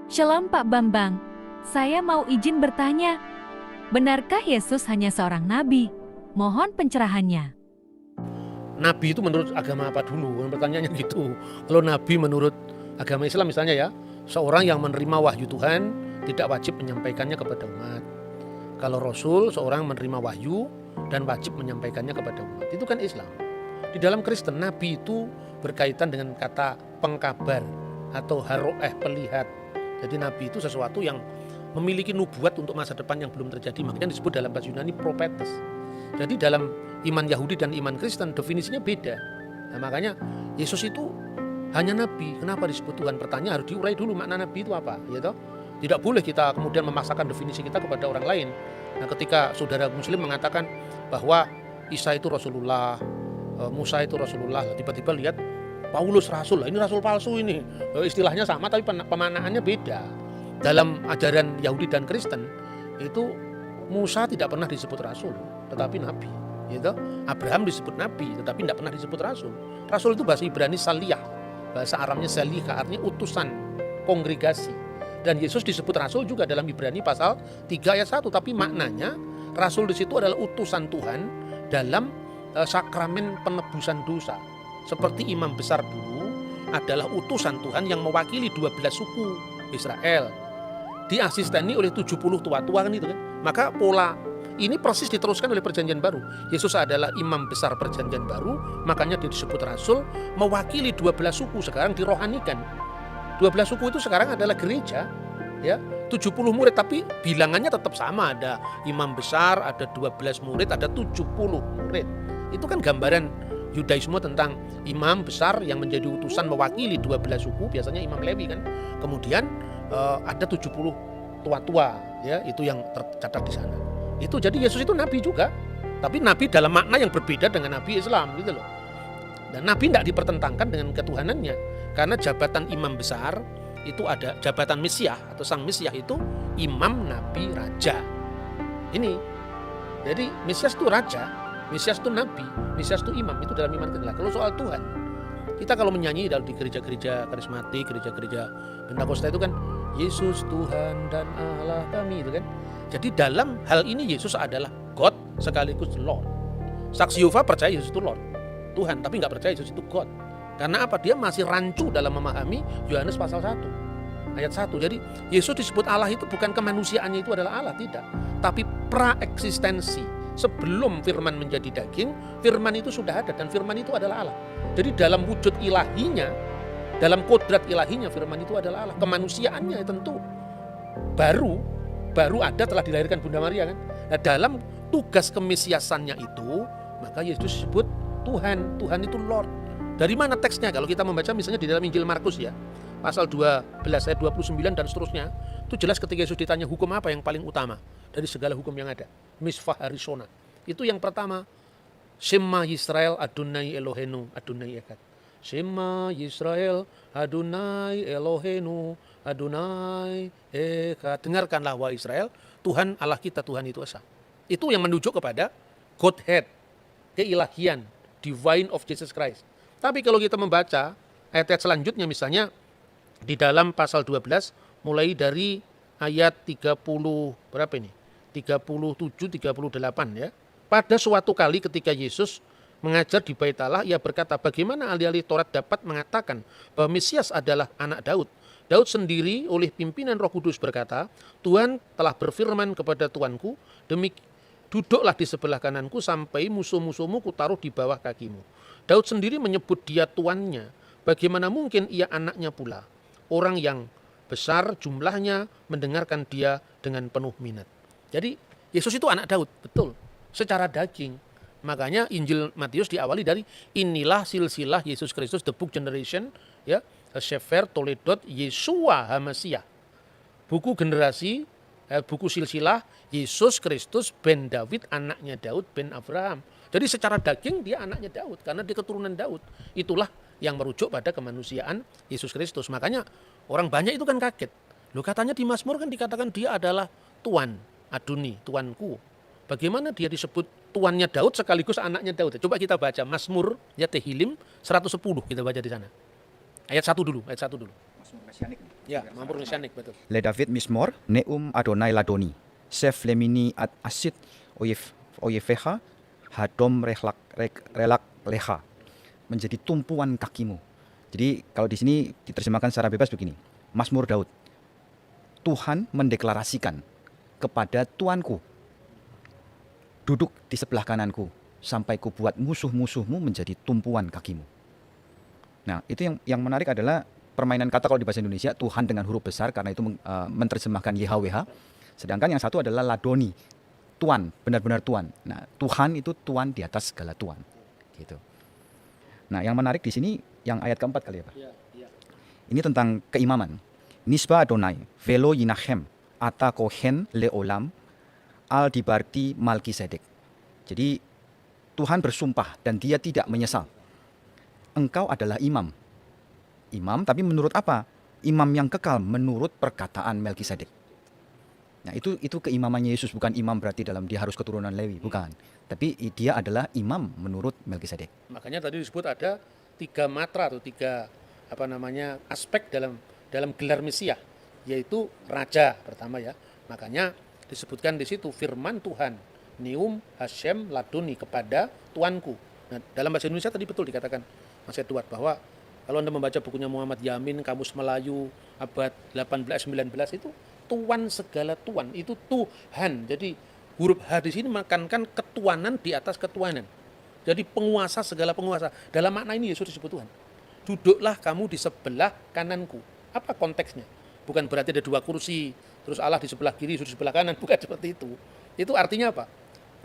Shalom Pak Bambang, saya mau izin bertanya. Benarkah Yesus hanya seorang nabi? Mohon pencerahannya. Nabi itu menurut agama apa dulu? Pertanyaannya gitu. Kalau nabi menurut agama Islam misalnya ya, seorang yang menerima wahyu Tuhan tidak wajib menyampaikannya kepada umat. Kalau Rasul, seorang menerima wahyu dan wajib menyampaikannya kepada umat. Itu kan Islam. Di dalam Kristen, nabi itu berkaitan dengan kata pengkabar atau haroeh, pelihat. Jadi nabi itu sesuatu yang memiliki nubuat untuk masa depan yang belum terjadi. Makanya disebut dalam bahasa Yunani prophetes. Jadi dalam iman Yahudi dan iman Kristen definisinya beda. Nah, makanya Yesus itu hanya nabi. Kenapa disebut Tuhan? Pertanyaan harus diurai dulu makna nabi itu apa, ya toh? Tidak boleh kita kemudian memaksakan definisi kita kepada orang lain. Nah, ketika saudara muslim mengatakan bahwa Isa itu Rasulullah, Musa itu Rasulullah, tiba-tiba lihat Paulus rasul, ini rasul palsu ini. Istilahnya sama tapi pemaknaannya beda. Dalam ajaran Yahudi dan Kristen itu Musa tidak pernah disebut rasul, tetapi nabi. Gitu. Abraham disebut nabi, tetapi tidak pernah disebut rasul. Rasul itu bahasa Ibrani saliyah, bahasa Aramnya salika, artinya utusan, kongregasi. Dan Yesus disebut rasul juga dalam Ibrani pasal 3 ayat 1, tapi maknanya rasul di situ adalah utusan Tuhan dalam sakramen penebusan dosa. Seperti imam besar dulu adalah utusan Tuhan yang mewakili 12 suku Israel. Diasisteni oleh 70 tua-tua kan itu kan. Maka pola ini persis diteruskan oleh perjanjian baru. Yesus adalah imam besar perjanjian baru, makanya dia disebut rasul, mewakili 12 suku, sekarang dirohanikan. 12 suku itu sekarang adalah gereja, ya. 70 murid tapi bilangannya tetap sama, ada imam besar, ada 12 murid, ada 70 murid. Itu kan gambaran Yudaisme tentang imam besar yang menjadi utusan mewakili 12 suku, biasanya imam Lewi kan. Kemudian ada 70 tua-tua, ya, itu yang tercatat di sana. Itu jadi Yesus itu nabi juga, tapi nabi dalam makna yang berbeda dengan nabi Islam gitu loh. Dan nabi tidak dipertentangkan dengan ketuhanannya, karena jabatan imam besar itu ada jabatan Mesias atau sang Mesias itu imam, nabi, raja. Ini. Jadi Mesias itu raja, Mesias itu nabi, Mesias itu imam, itu dalam iman kita. Kalau soal Tuhan, kita kalau menyanyi di gereja-gereja karismatik, gereja-gereja Pentakosta itu kan Yesus Tuhan dan Allah kami itu kan. Jadi dalam hal ini Yesus adalah God sekaligus Lord. Saksi Yehova percaya Yesus itu Lord, Tuhan, tapi nggak percaya Yesus itu God. Karena apa? Dia masih rancu dalam memahami Yohanes pasal 1 ayat 1. Jadi Yesus disebut Allah itu bukan kemanusiaannya itu adalah Allah, tidak, tapi praeksistensi. Sebelum firman menjadi daging, firman itu sudah ada dan firman itu adalah Allah. Jadi dalam wujud ilahinya, dalam kodrat ilahinya firman itu adalah Allah. Kemanusiaannya tentu baru ada telah dilahirkan Bunda Maria kan. Nah, dalam tugas kemesiasannya itu, maka Yesus disebut Tuhan. Tuhan itu Lord. Dari mana teksnya? Kalau kita membaca misalnya di dalam Injil Markus ya, pasal 12 ayat 29 dan seterusnya, itu jelas ketika Yesus ditanya hukum apa yang paling utama dari segala hukum yang ada. Misfah Harisona. Itu yang pertama. Shema Yisrael Adonai Elohenu Adonai Echad. Shema Yisrael Adonai Elohenu Adonai Echad. Dengarkanlah wahai Israel, Tuhan Allah kita, Tuhan itu esa. Itu yang menunjuk kepada Godhead, keilahian, divine of Jesus Christ. Tapi kalau kita membaca ayat-ayat selanjutnya misalnya di dalam pasal 12 mulai dari ayat 30 berapa ini? 37 38 ya. Pada suatu kali ketika Yesus mengajar di Bait Allah, ia berkata, bagaimana ahli-ahli Taurat dapat mengatakan bahwa Mesias adalah anak Daud? Daud sendiri oleh pimpinan Roh Kudus berkata, Tuhan telah berfirman kepada Tuanku, duduklah di sebelah kananku sampai musuh-musuhmu kutaruh di bawah kakimu. Daud sendiri menyebut dia tuannya. Bagaimana mungkin ia anaknya pula? Orang yang besar jumlahnya mendengarkan dia dengan penuh minat. Jadi Yesus itu anak Daud, betul, secara daging. Makanya Injil Matius diawali dari inilah silsilah Yesus Kristus, the book generation, ya, Sefer Toledot Yesua HaMasiah. Buku generasi, buku silsilah Yesus Kristus ben David, anaknya Daud ben Abraham. Jadi secara daging dia anaknya Daud karena dia keturunan Daud. Itulah yang merujuk pada kemanusiaan Yesus Kristus. Makanya orang banyak itu kan kaget. Loh, katanya di Mazmur kan dikatakan dia adalah Tuan, Adoni, Tuanku. Bagaimana dia disebut tuannya Daud sekaligus anaknya Daud? Coba kita baca Mazmur ya Tehillim 110, kita baca di sana. Ayat 1 dulu, ayat 1 dulu. Mazmur Mesianik. Ya, Mazmur mesianik, betul. לדוד מזמור, נאום אדוני לאדוני, סף למיני אסית אויביך, hadom relak leha, menjadi tumpuan kakimu. Jadi kalau di sini diterjemahkan secara bebas begini, Mazmur Daud, Tuhan mendeklarasikan kepada Tuanku, duduk di sebelah kananku, sampai kubuat musuh-musuhmu menjadi tumpuan kakimu. Nah, itu yang menarik adalah permainan kata kalau di bahasa Indonesia, Tuhan dengan huruf besar, karena itu menerjemahkan YHWH. Sedangkan yang satu adalah Ladoni, Tuan, benar-benar Tuan. Nah, Tuhan itu Tuan di atas segala Tuan. Gitu. Nah, yang menarik di sini yang ayat keempat kali ya, Pak. Ini tentang keimaman. Nisba Adonai, velo yinachem, ata kohen leolam, al dibarti Malkisedek. Jadi Tuhan bersumpah dan dia tidak menyesal. Engkau adalah imam. Imam tapi menurut apa? Imam yang kekal menurut perkataan Melkisedek. Nah, itu keimamannya Yesus, bukan imam berarti dalam dia harus keturunan Lewi, bukan. Tapi dia adalah imam menurut Melkisedek. Makanya tadi disebut ada 3 matra atau 3 aspek dalam gelar Mesias, yaitu raja pertama ya. Makanya disebutkan di situ firman Tuhan, Neum Hashem Ladoni, kepada Tuanku. Nah, dalam bahasa Indonesia tadi betul dikatakan Mas Edward bahwa kalau Anda membaca bukunya Muhammad Yamin, Kamus Melayu abad 18-19 itu Tuan segala Tuan, itu Tuhan. Jadi huruf H di sini menekankan ketuanan di atas ketuanan. Jadi penguasa segala penguasa. Dalam makna ini Yesus disebut Tuhan. Duduklah kamu di sebelah kananku. Apa konteksnya? Bukan berarti ada 2 kursi, terus Allah di sebelah kiri, Yesus di sebelah kanan. Bukan seperti itu. Itu artinya apa?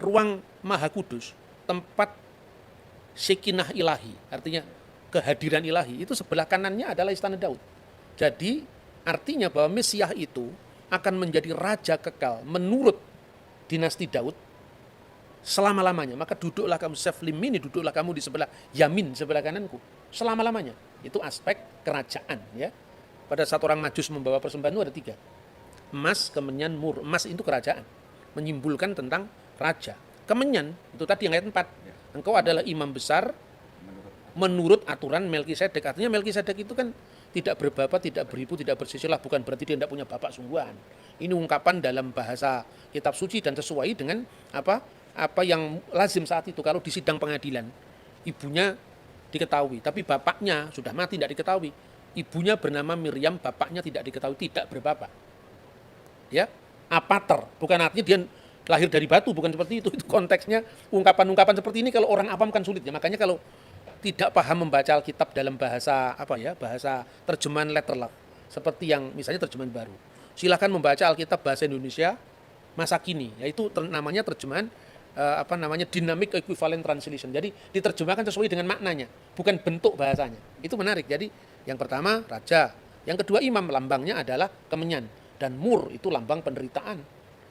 Ruang Maha Kudus, tempat Sekinah ilahi, artinya kehadiran ilahi, itu sebelah kanannya adalah istana Daud. Jadi artinya bahwa Mesias itu akan menjadi raja kekal menurut dinasti Daud selama-lamanya. Maka duduklah kamu seflimini, duduklah kamu di sebelah yamin, sebelah kananku, selama-lamanya. Itu aspek kerajaan ya. Pada saat orang Majus membawa persembahan itu ada 3. Emas, kemenyan, mur. Emas itu kerajaan, menyimbolkan tentang raja. Kemenyan itu tadi yang ayat 4. Engkau adalah imam besar menurut aturan Melkisedek. Artinya Melkisedek itu kan tidak berbapak, tidak beribu, tidak bersisilah. Bukan berarti dia tidak punya bapak sungguhan. Ini ungkapan dalam bahasa kitab suci dan sesuai dengan apa yang lazim saat itu. Kalau di sidang pengadilan, ibunya diketahui, tapi bapaknya sudah mati, tidak diketahui. Ibunya bernama Miriam, bapaknya tidak diketahui, tidak berbapak. Ya, apater, bukan artinya dia lahir dari batu, bukan seperti itu. Itu konteksnya ungkapan-ungkapan seperti ini kalau orang awam kan sulit ya. Makanya kalau tidak paham membaca Alkitab dalam bahasa bahasa terjemahan letterlock, seperti yang misalnya terjemahan baru, silakan membaca Alkitab bahasa Indonesia masa kini, yaitu namanya terjemahan dynamic equivalent translation. Jadi diterjemahkan sesuai dengan maknanya, bukan bentuk bahasanya. Itu menarik. Jadi yang pertama raja, yang kedua imam, lambangnya adalah kemenyan, dan mur itu lambang penderitaan.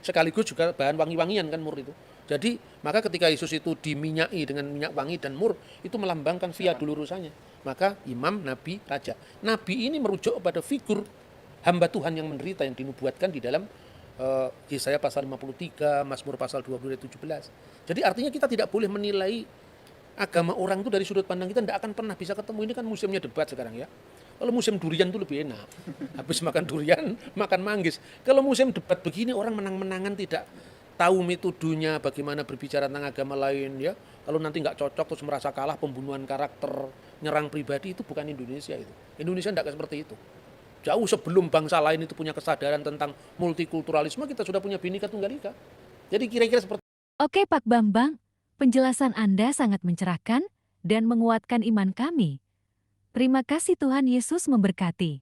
Sekaligus juga bahan wangi-wangian kan mur itu. Jadi maka ketika Yesus itu diminyaki dengan minyak wangi dan mur, itu melambangkan via dulurusannya. Maka imam, nabi, raja. Nabi ini merujuk pada figur hamba Tuhan yang menderita yang dinubuatkan di dalam Yesaya pasal 53, Mazmur pasal 20 ayat 17. Jadi artinya kita tidak boleh menilai agama orang itu dari sudut pandang kita, tidak akan pernah bisa ketemu. Ini kan musimnya debat sekarang ya. Kalau musim durian itu lebih enak. Habis makan durian, makan manggis. Kalau musim debat begini, orang menang-menangan, tidak tahu metodenya bagaimana berbicara tentang agama lain ya. Kalau nanti nggak cocok terus merasa kalah, pembunuhan karakter, nyerang pribadi, itu bukan Indonesia itu. Indonesia tidak seperti itu. Jauh sebelum bangsa lain itu punya kesadaran tentang multikulturalisme, kita sudah punya Bhinneka Tunggal Ika. Jadi kira-kira seperti Oke Pak Bambang, penjelasan Anda sangat mencerahkan dan menguatkan iman kami. Terima kasih, Tuhan Yesus memberkati.